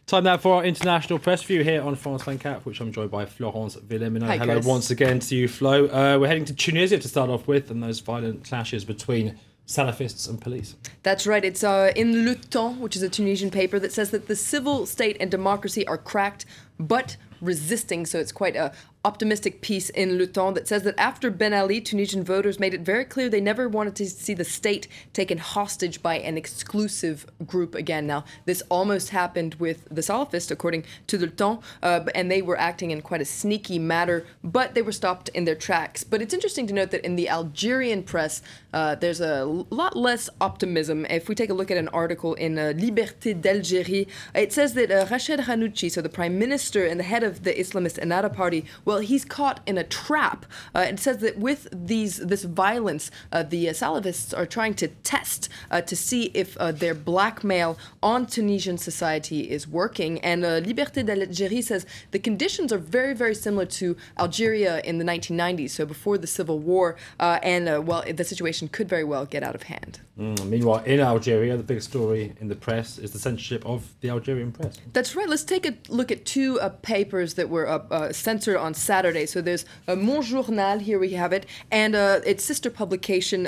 Time now for our international press view here on France 24, which I'm joined by Florence VILLEMINOT. Hi, hello Chris. once again to you, Flo. We're heading to Tunisia to start off with, and those violent clashes between Salafists and police. That's right. It's in Le Temps, which is a Tunisian paper that says that the civil state and democracy are cracked, but resisting. So it's quite a optimistic piece in Le Temps that says that after Ben Ali, Tunisian voters made it very clear they never wanted to see the state taken hostage by an exclusive group again. Now, this almost happened with the Salafist, according to Le Temps, and they were acting in quite a sneaky manner, but they were stopped in their tracks. But it's interesting to note that in the Algerian press, there's a lot less optimism. If we take a look at an article in Liberté d'Algérie, it says that Rached Ghannouchi, so the prime minister and the head of the Islamist Ennahda party, well, he's caught in a trap. It says that with this violence, the Salafists are trying to test to see if their blackmail on Tunisian society is working. And Liberté d'Algérie says the conditions are very, very similar to Algeria in the 1990s, so before the civil war. Well, the situation could very well get out of hand. Meanwhile, in Algeria, the big story in the press is the censorship of the Algerian press. That's right. Let's take a look at two papers that were censored on Saturday. So there's Mon Journal, here we have it, and its sister publication,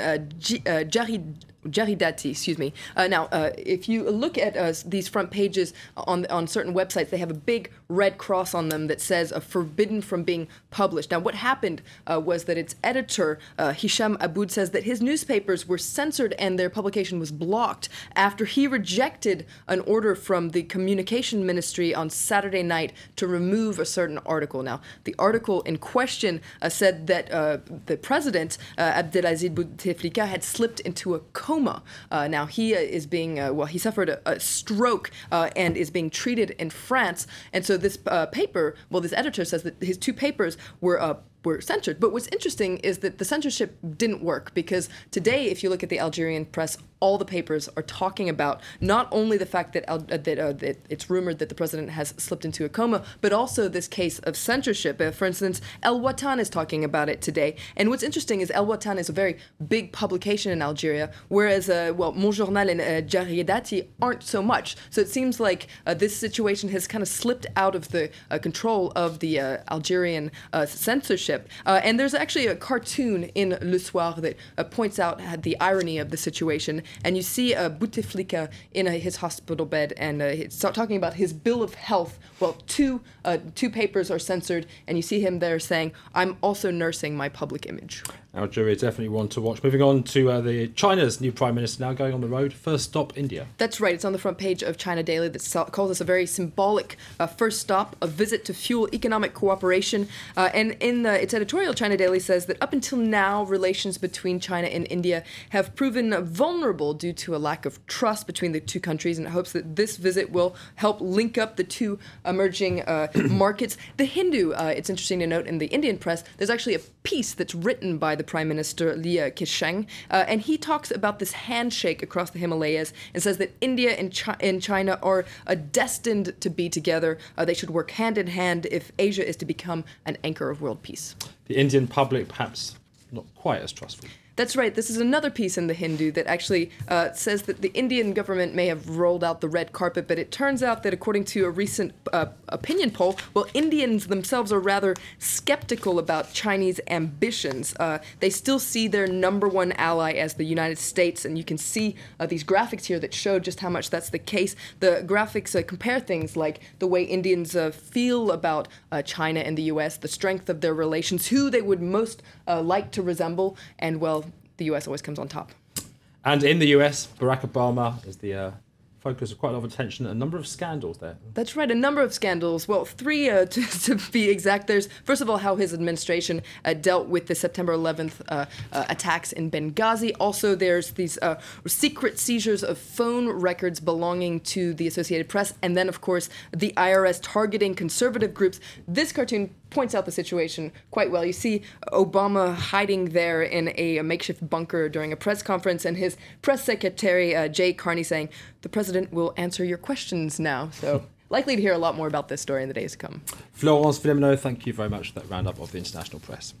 Jaridati, excuse me. Now, if you look at these front pages on certain websites, they have a big red cross on them that says forbidden from being published. Now, what happened was that its editor, Hicham Aboud, says that his newspapers were censored and their publication was blocked after he rejected an order from the communication ministry on Saturday night to remove a certain article. Now, the article in question said that the president, Abdelaziz Bouteflika, had slipped into a coma. Now, he is being, he suffered a stroke and is being treated in France. And so this paper, this editor says that his two papers were censored. But what's interesting is that the censorship didn't work, because today, if you look at the Algerian press, all the papers are talking about not only the fact that it's rumored that the president has slipped into a coma, but also this case of censorship. For instance, WATAN is talking about it today. And what's interesting is WATAN is a very big publication in Algeria, whereas, Mon Journal and Jaridati aren't so much. So it seems like this situation has kind of slipped out of the control of the Algerian censorship. And there's actually a cartoon in Le Soir that points out the irony of the situation. And you see Bouteflika in his hospital bed, and it's talking about his bill of health. Well, two papers are censored, and you see him there saying, "I'm also nursing my public image." Algeria definitely one to watch. Moving on to China's new prime minister now going on the road. First stop, India. That's right. It's on the front page of China Daily that calls this a very symbolic first stop, a visit to fuel economic cooperation. And in its editorial, China Daily says that up until now, relations between China and India have proven vulnerable due to a lack of trust between the two countries, and it hopes that this visit will help link up the two emerging markets. The Hindu, it's interesting to note in the Indian press, there's actually a piece that's written by the Prime Minister Li Keqiang, and he talks about this handshake across the Himalayas and says that India and China are destined to be together. They should work hand in hand if Asia is to become an anchor of world peace. The Indian public perhaps not quite as trustful. That's right. This is another piece in the Hindu that actually says that the Indian government may have rolled out the red carpet, but it turns out that according to a recent opinion poll, well, Indians themselves are rather skeptical about Chinese ambitions. They still see their #1 ally as the United States, and you can see these graphics here that show just how much that's the case. The graphics compare things like the way Indians feel about China and the U.S., the strength of their relations, who they would most like to resemble, and, well, the US always comes on top. And in the US, Barack Obama is the focus of quite a lot of attention, a number of scandals there. That's right, a number of scandals. Well, three to be exact. There's, first of all, how his administration dealt with the September 11th attacks in Benghazi. Also, there's these secret seizures of phone records belonging to the Associated Press. And then, of course, the IRS targeting conservative groups. This cartoon points out the situation quite well. You see Obama hiding there in a makeshift bunker during a press conference, and his press secretary, Jay Carney, saying, "The president will answer your questions now." So likely to hear a lot more about this story in the days to come. Florence VILLEMINOT, thank you very much for that roundup of the international press.